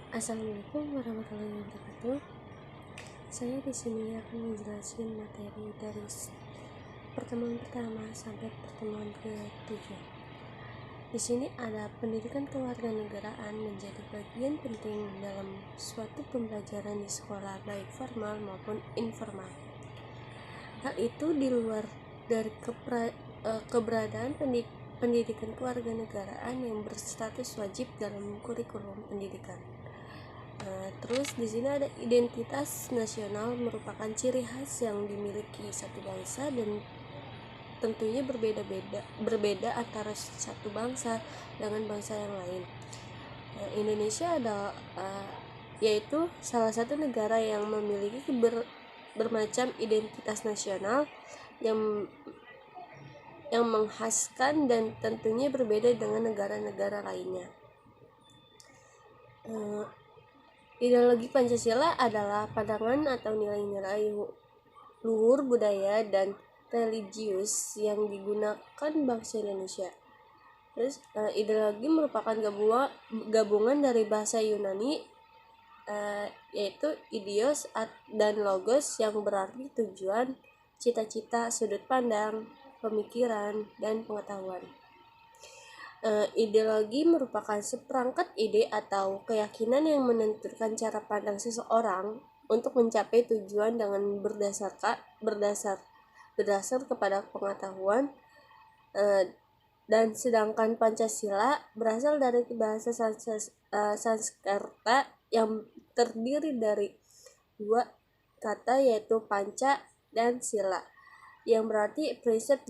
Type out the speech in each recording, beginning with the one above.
Assalamualaikum warahmatullahi wabarakatuh. Saya di sini akan menjelaskan materi dari pertemuan pertama sampai pertemuan ke-7. Di sini ada pendidikan kewarganegaraan menjadi bagian penting dalam suatu pembelajaran di sekolah baik formal maupun informal. Hal itu di luar dari keberadaan pendidikan kewarganegaraan yang berstatus wajib dalam kurikulum pendidikan. Terus di sini ada identitas nasional merupakan ciri khas yang dimiliki satu bangsa dan tentunya berbeda antara satu bangsa dengan bangsa yang lain. Indonesia ada yaitu salah satu negara yang memiliki bermacam identitas nasional yang mengkhaskan dan tentunya berbeda dengan negara-negara lainnya. Ideologi Pancasila adalah pandangan atau nilai-nilai luhur budaya dan religius yang digunakan bangsa Indonesia. Terus ideologi merupakan gabungan dari bahasa Yunani yaitu idios dan logos yang berarti tujuan, cita-cita, sudut pandang, pemikiran, dan pengetahuan. Ideologi merupakan seperangkat ide atau keyakinan yang menentukan cara pandang seseorang untuk mencapai tujuan dengan berdasar kepada pengetahuan, dan sedangkan Pancasila berasal dari bahasa Sanskerta yang terdiri dari dua kata yaitu panca dan sila yang berarti prinsip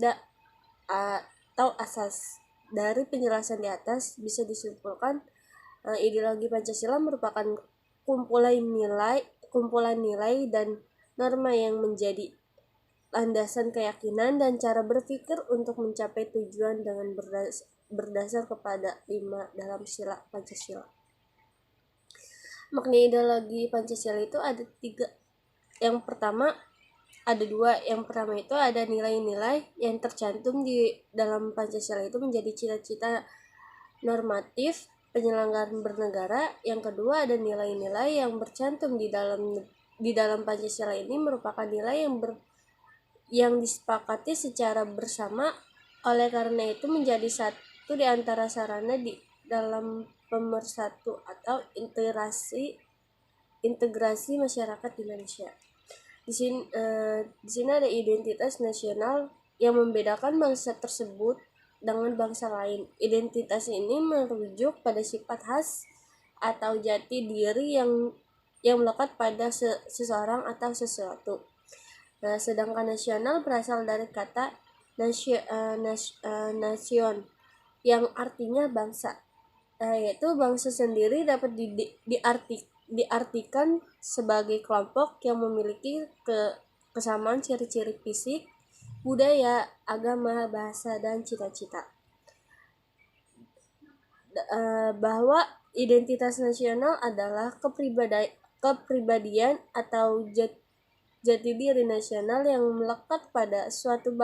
atau asas. Dari penjelasan di atas bisa disimpulkan ideologi Pancasila merupakan kumpulan nilai dan norma yang menjadi landasan keyakinan dan cara berpikir untuk mencapai tujuan dengan berdasar kepada 5 dalam sila Pancasila. Makna ideologi Pancasila itu ada 3. Yang pertama ada 2. Yang pertama itu ada nilai-nilai yang tercantum di dalam Pancasila itu menjadi cita-cita normatif penyelenggaraan bernegara. Yang kedua ada nilai-nilai yang bercantum di dalam Pancasila ini merupakan nilai yang disepakati secara bersama, oleh karena itu menjadi satu di antara sarana di dalam pemersatu atau integrasi masyarakat Indonesia. Di sini ada identitas nasional yang membedakan bangsa tersebut dengan bangsa lain. Identitas ini merujuk pada sifat khas atau jati diri yang melekat pada seseorang atau sesuatu. Sedangkan nasional berasal dari kata nation yang artinya bangsa, yaitu bangsa sendiri dapat diartikan sebagai kelompok yang memiliki kesamaan ciri-ciri fisik, budaya, agama, bahasa, dan cita-cita. Bahwa identitas nasional adalah kepribadian atau jati diri nasional yang melekat pada suatu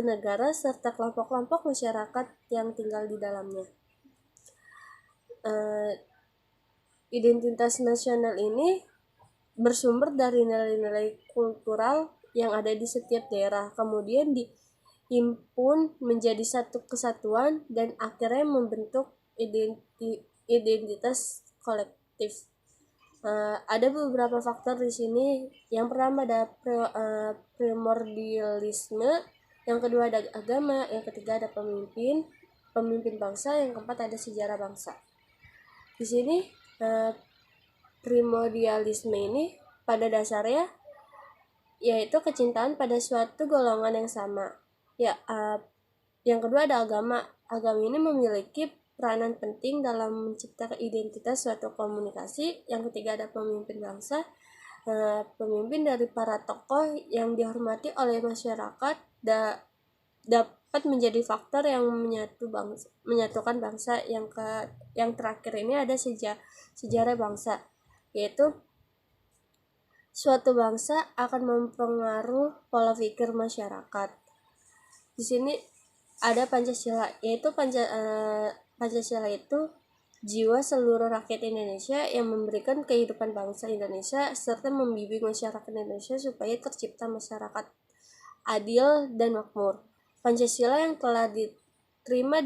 negara serta kelompok-kelompok masyarakat yang tinggal di dalamnya. Identitas nasional ini bersumber dari nilai-nilai kultural yang ada di setiap daerah, kemudian dihimpun menjadi satu kesatuan dan akhirnya membentuk identitas kolektif. Ada beberapa faktor di sini. Yang pertama ada primordialisme, yang kedua ada agama, yang ketiga ada pemimpin bangsa, yang keempat ada sejarah bangsa. Di sini primordialisme ini pada dasarnya yaitu kecintaan pada suatu golongan yang sama. Yang kedua ada agama. Agama ini memiliki peranan penting dalam menciptakan identitas suatu komunikasi. Yang ketiga ada pemimpin bangsa. Pemimpin dari para tokoh yang dihormati oleh masyarakat dapat menjadi faktor yang menyatukan bangsa. Yang terakhir ini ada sejarah bangsa, yaitu suatu bangsa akan mempengaruhi pola pikir masyarakat. Di sini ada Pancasila, yaitu Pancasila itu jiwa seluruh rakyat Indonesia yang memberikan kehidupan bangsa Indonesia serta membimbing masyarakat Indonesia supaya tercipta masyarakat adil dan makmur. Pancasila yang telah diterima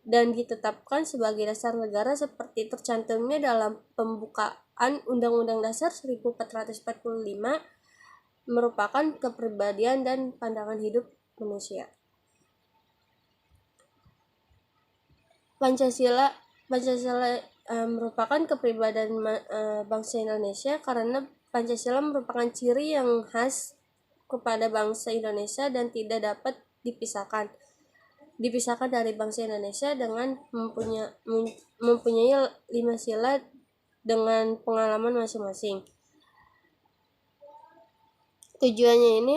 dan ditetapkan sebagai dasar negara seperti tercantumnya dalam pembukaan Undang-Undang Dasar 1445 merupakan kepribadian dan pandangan hidup manusia. Pancasila merupakan kepribadian bangsa Indonesia karena Pancasila merupakan ciri yang khas kepada bangsa Indonesia dan tidak dapat dipisahkan dari bangsa Indonesia dengan mempunyai 5 sila dengan pengalaman masing-masing. Tujuannya ini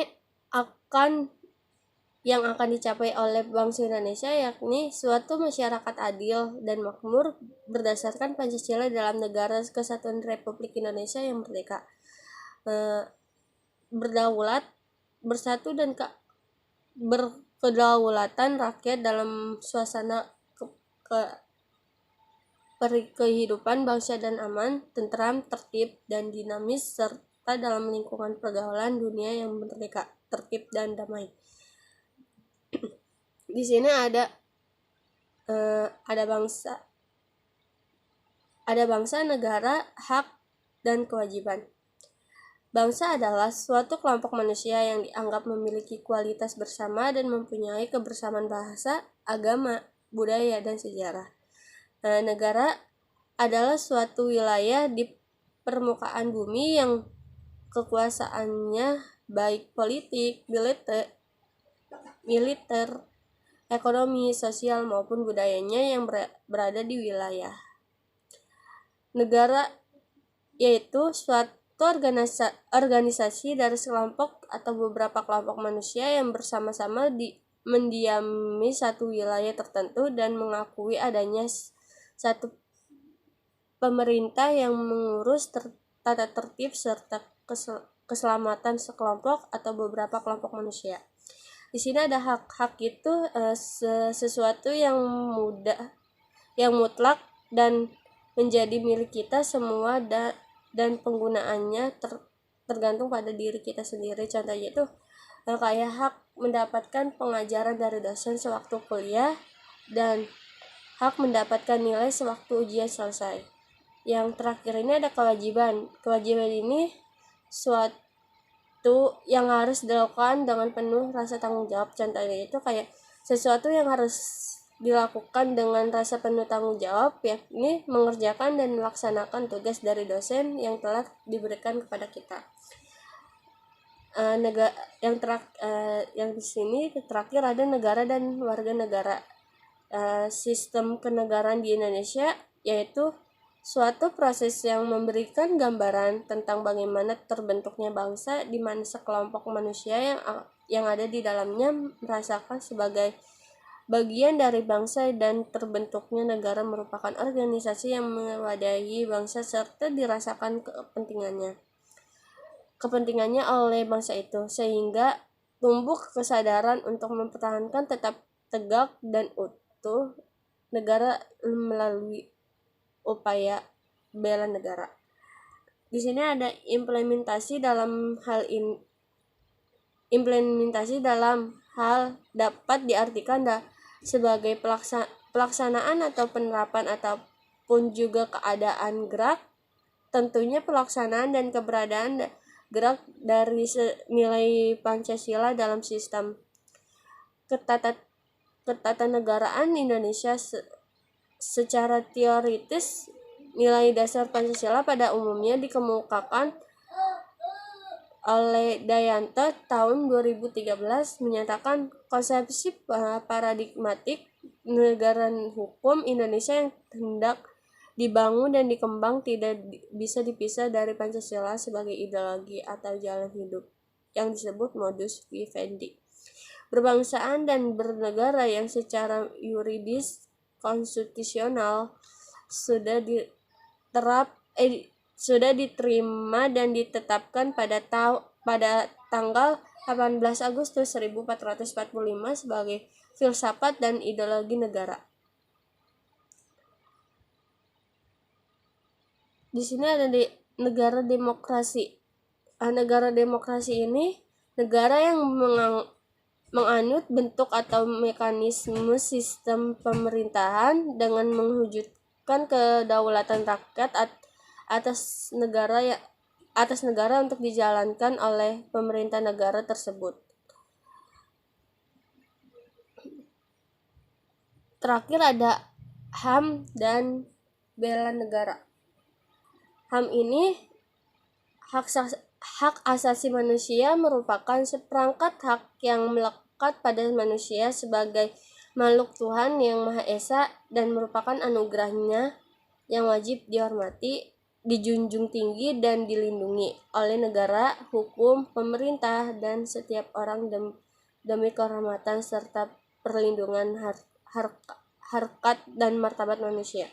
yang akan dicapai oleh bangsa Indonesia yakni suatu masyarakat adil dan makmur berdasarkan Pancasila dalam negara kesatuan Republik Indonesia yang merdeka, berdaulat, bersatu dan berkedaulatan rakyat dalam suasana kehidupan bangsa dan aman, tentram, tertib, dan dinamis serta dalam lingkungan pergaulan dunia yang merdeka, tertib, dan damai. Di sini ada bangsa, negara, hak, dan kewajiban. Bangsa adalah suatu kelompok manusia yang dianggap memiliki kualitas bersama dan mempunyai kebersamaan bahasa, agama, budaya, dan sejarah. Negara adalah suatu wilayah di permukaan bumi yang kekuasaannya baik politik, militer, ekonomi, sosial, maupun budayanya yang berada di wilayah. Negara yaitu suatu organisasi dari sekelompok atau beberapa kelompok manusia yang bersama-sama mendiami satu wilayah tertentu dan mengakui adanya satu pemerintah yang mengurus tata tertib serta keselamatan sekelompok atau beberapa kelompok manusia. Di sini ada hak itu sesuatu yang mutlak dan menjadi milik kita semua dan penggunaannya tergantung pada diri kita sendiri. Contohnya itu kayak hak mendapatkan pengajaran dari dosen sewaktu kuliah dan hak mendapatkan nilai sewaktu ujian selesai. Yang terakhir ini ada kewajiban. Kewajiban ini suatu yang harus dilakukan dengan penuh rasa tanggung jawab. Contohnya itu kayak sesuatu yang harus dilakukan dengan rasa penuh tanggung jawab, yakni mengerjakan dan melaksanakan tugas dari dosen yang telah diberikan kepada kita. Yang di sini terakhir ada negara dan warga negara. Sistem kenegaraan di Indonesia yaitu suatu proses yang memberikan gambaran tentang bagaimana terbentuknya bangsa, di mana sekelompok manusia yang ada di dalamnya merasakan sebagai bagian dari bangsa dan terbentuknya negara merupakan organisasi yang mewadahi bangsa serta dirasakan kepentingannya oleh bangsa itu, sehingga tumbuh kesadaran untuk mempertahankan tetap tegak dan utuh negara melalui upaya bela negara. Di sini ada implementasi dalam hal dapat diartikan sebagai pelaksanaan atau penerapan ataupun juga keadaan gerak. Tentunya pelaksanaan dan keberadaan gerak dari nilai Pancasila dalam sistem ketatanegaraan Indonesia. Secara teoritis, nilai dasar Pancasila pada umumnya dikemukakan oleh Dayanto tahun 2013 menyatakan konsepsi paradigmatik negara hukum Indonesia yang hendak dibangun dan dikembang tidak bisa dipisah dari Pancasila sebagai ideologi atau jalan hidup yang disebut modus vivendi. Berbangsaan dan bernegara yang secara yuridis konstitusional sudah diterima dan ditetapkan pada tanggal 18 Agustus 1445 sebagai filsafat dan ideologi negara. di sini ada di negara demokrasi. Negara demokrasi ini negara yang menganut bentuk atau mekanisme sistem pemerintahan dengan mewujudkan kedaulatan rakyat atas negara untuk dijalankan oleh pemerintah negara tersebut. Terakhir ada HAM dan bela negara. HAM ini hak asasi manusia merupakan seperangkat hak yang melekat pada manusia sebagai makhluk Tuhan yang Maha Esa dan merupakan anugerahnya yang wajib dihormati, dijunjung tinggi dan dilindungi oleh negara, hukum, pemerintah, dan setiap orang demi kehormatan serta perlindungan harkat dan martabat manusia.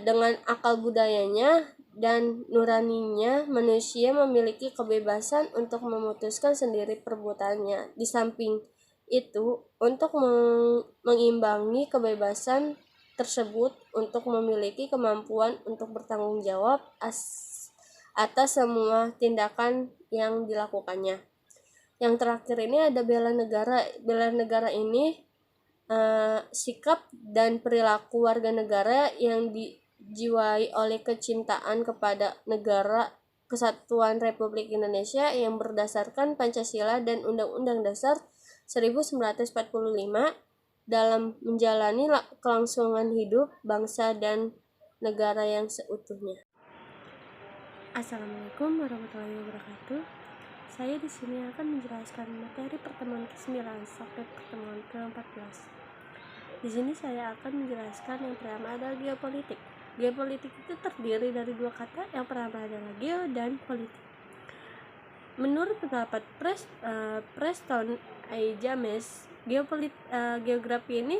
Dengan akal budayanya dan nuraninya, manusia memiliki kebebasan untuk memutuskan sendiri perbuatannya. Di samping itu, untuk mengimbangi kebebasan tersebut, untuk memiliki kemampuan untuk bertanggung jawab atas semua tindakan yang dilakukannya. Yang terakhir ini ada bela negara. Bela negara ini sikap dan perilaku warga negara yang dijiwai oleh kecintaan kepada negara Kesatuan Republik Indonesia yang berdasarkan Pancasila dan Undang-Undang Dasar 1945 dalam menjalani kelangsungan hidup bangsa dan negara yang seutuhnya. Assalamualaikum warahmatullahi wabarakatuh. Saya di sini akan menjelaskan materi pertemuan ke-9 sampai pertemuan ke-14. Di sini saya akan menjelaskan yang pertama adalah geopolitik. Geopolitik itu terdiri dari dua kata, yang pertama adalah geo dan politik. Menurut pendapat Preston A. James, geografi ini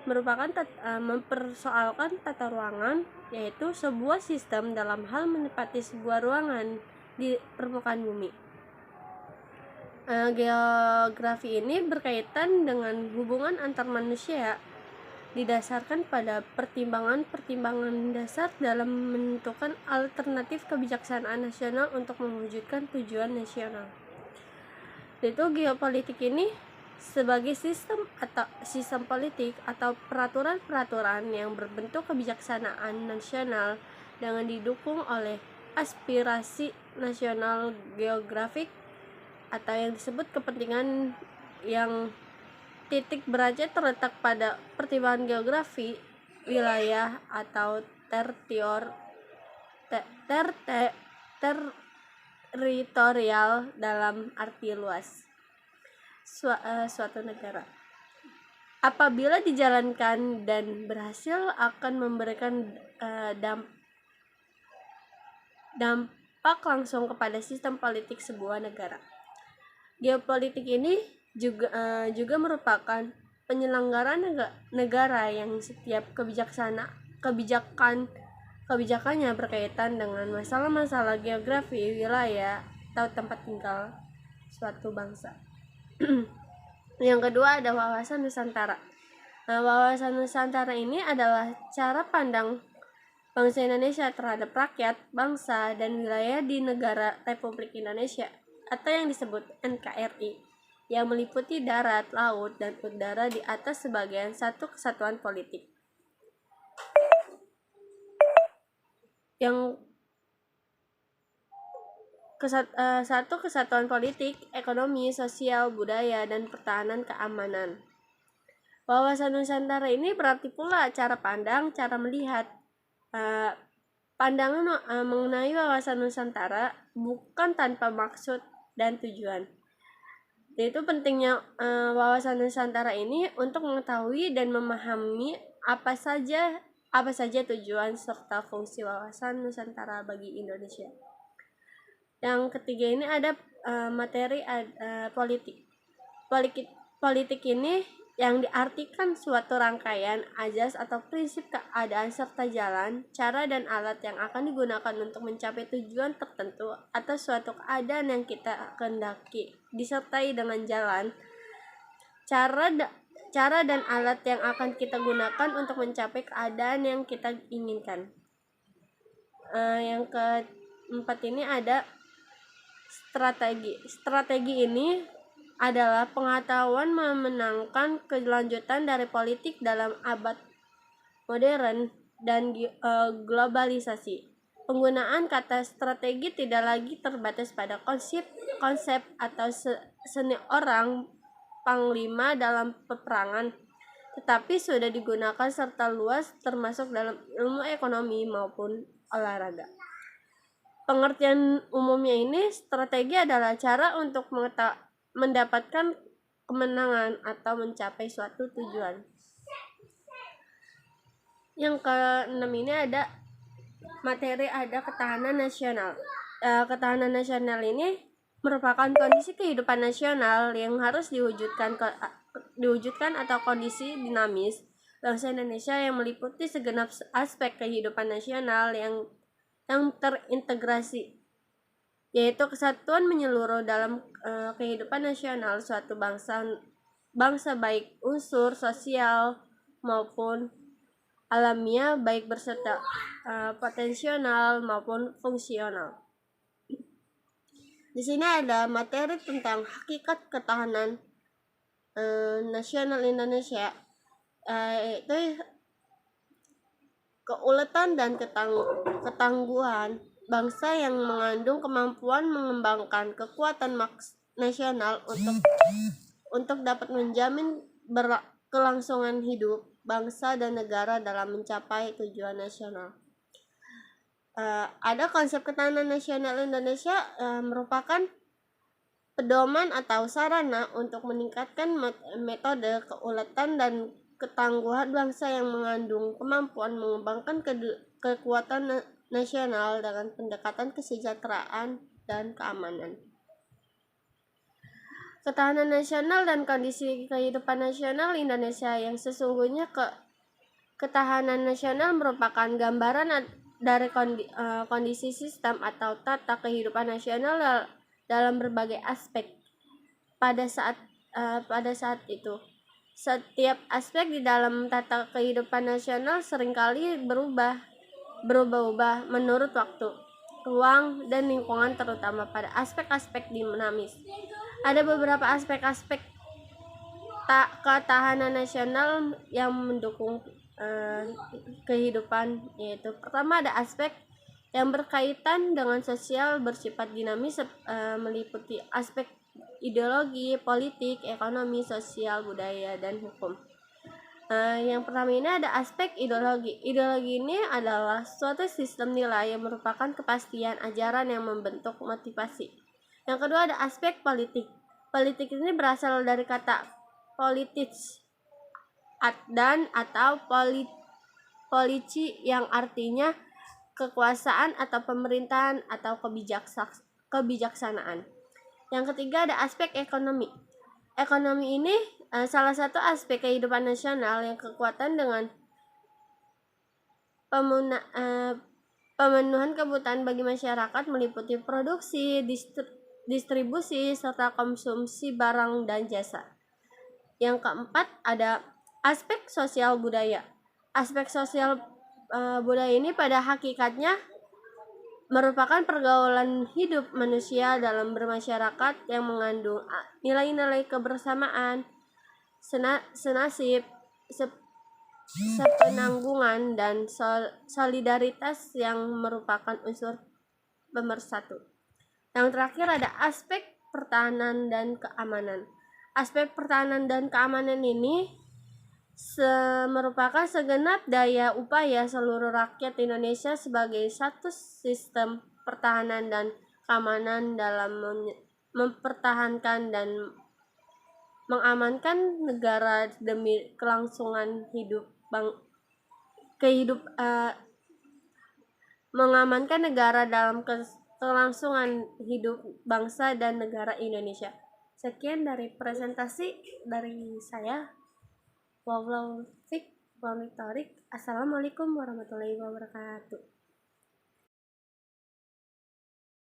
merupakan mempersoalkan tata ruangan, yaitu sebuah sistem dalam hal menempati sebuah ruangan di permukaan bumi. Geografi ini berkaitan dengan hubungan antar manusia, didasarkan pada pertimbangan dasar dalam menentukan alternatif kebijaksanaan nasional untuk mewujudkan tujuan nasional. Yaitu geopolitik ini sebagai sistem politik atau peraturan-peraturan yang berbentuk kebijaksanaan nasional dengan didukung oleh aspirasi nasional geografik atau yang disebut kepentingan yang titik beratnya terletak pada pertimbangan geografi, wilayah atau teritorial dalam arti luas suatu negara. Apabila dijalankan dan berhasil akan memberikan dampak langsung kepada sistem politik sebuah negara. Geopolitik ini juga merupakan penyelenggaraan negara yang setiap kebijakannya berkaitan dengan masalah-masalah geografi, wilayah, atau tempat tinggal suatu bangsa. Yang kedua ada wawasan Nusantara. Wawasan Nusantara ini adalah cara pandang bangsa Indonesia terhadap rakyat, bangsa, dan wilayah di negara Republik Indonesia atau yang disebut NKRI, yang meliputi darat, laut, dan udara di atas sebagian satu kesatuan politik. Satu kesatuan politik, ekonomi, sosial, budaya, dan pertahanan keamanan. Wawasan Nusantara ini berarti pula cara pandang, cara melihat. Pandangan mengenai wawasan Nusantara bukan tanpa maksud dan tujuan. Yaitu pentingnya wawasan Nusantara ini untuk mengetahui dan memahami apa saja tujuan serta fungsi wawasan Nusantara bagi Indonesia. Yang ketiga ini ada materi politik. Politik ini yang diartikan suatu rangkaian azas atau prinsip keadaan serta jalan, cara dan alat yang akan digunakan untuk mencapai tujuan tertentu atau suatu keadaan yang kita kehendaki, disertai dengan jalan, cara dan alat yang akan kita gunakan untuk mencapai keadaan yang kita inginkan. Yang keempat ini ada strategi. Strategi ini adalah pengetahuan memenangkan kelanjutan dari politik dalam abad modern dan globalisasi. Penggunaan kata strategi tidak lagi terbatas pada konsep atau seni orang panglima dalam peperangan, tetapi sudah digunakan serta luas termasuk dalam ilmu ekonomi maupun olahraga. Pengertian umumnya ini, strategi adalah cara untuk mendapatkan kemenangan atau mencapai suatu tujuan. Yang keenam ini ada materi, ada ketahanan nasional. Ketahanan nasional ini merupakan kondisi kehidupan nasional yang harus diwujudkan atau kondisi dinamis bangsa Indonesia yang meliputi segenap aspek kehidupan nasional yang terintegrasi, yaitu kesatuan menyeluruh dalam kehidupan nasional suatu bangsa baik unsur sosial maupun alamiah, baik berserta potensial maupun fungsional. Di sini ada materi tentang hakikat ketahanan nasional Indonesia, yaitu keuletan dan ketangguhan bangsa yang mengandung kemampuan mengembangkan kekuatan nasional untuk dapat menjamin kelangsungan hidup bangsa dan negara dalam mencapai tujuan nasional. Ada konsep ketahanan nasional Indonesia merupakan pedoman atau sarana untuk meningkatkan metode keuletan dan ketangguhan bangsa yang mengandung kemampuan mengembangkan kekuatan nasional dengan pendekatan kesejahteraan dan keamanan. Ketahanan nasional dan kondisi kehidupan nasional Indonesia yang sesungguhnya. Ketahanan nasional merupakan gambaran dari kondisi sistem atau tata kehidupan nasional dalam berbagai aspek pada saat itu. Setiap aspek di dalam tata kehidupan nasional seringkali berubah-ubah menurut waktu, ruang, dan lingkungan, terutama pada aspek-aspek dinamis. Ada beberapa aspek-aspek ketahanan nasional yang mendukung kehidupan, yaitu pertama ada aspek yang berkaitan dengan sosial bersifat dinamis, meliputi aspek ideologi, politik, ekonomi, sosial, budaya, dan hukum. Yang pertama ini ada aspek ideologi. Ideologi ini adalah suatu sistem nilai yang merupakan kepastian ajaran yang membentuk motivasi. Yang kedua ada aspek politik. Politik ini berasal dari kata politis dan atau polici yang artinya kekuasaan atau pemerintahan atau kebijaksanaan. Yang ketiga ada aspek ekonomi. Ekonomi ini salah satu aspek kehidupan nasional yang kekuatan dengan pemenuhan kebutuhan bagi masyarakat meliputi produksi, distribusi, serta konsumsi barang dan jasa. Yang keempat ada aspek sosial budaya. Aspek sosial budaya ini pada hakikatnya merupakan pergaulan hidup manusia dalam bermasyarakat yang mengandung nilai-nilai kebersamaan, senasib, sepenanggungan, dan solidaritas yang merupakan unsur pemersatu. Yang terakhir ada aspek pertahanan dan keamanan. Aspek pertahanan dan keamanan ini merupakan segenap daya upaya seluruh rakyat Indonesia sebagai satu sistem pertahanan dan keamanan dalam mempertahankan dan mengamankan negara demi kelangsungan mengamankan negara dalam kelangsungan hidup bangsa dan negara Indonesia. Sekian dari presentasi dari saya. Wabillahi taufiq wal hidayah. Assalamualaikum warahmatullahi wabarakatuh.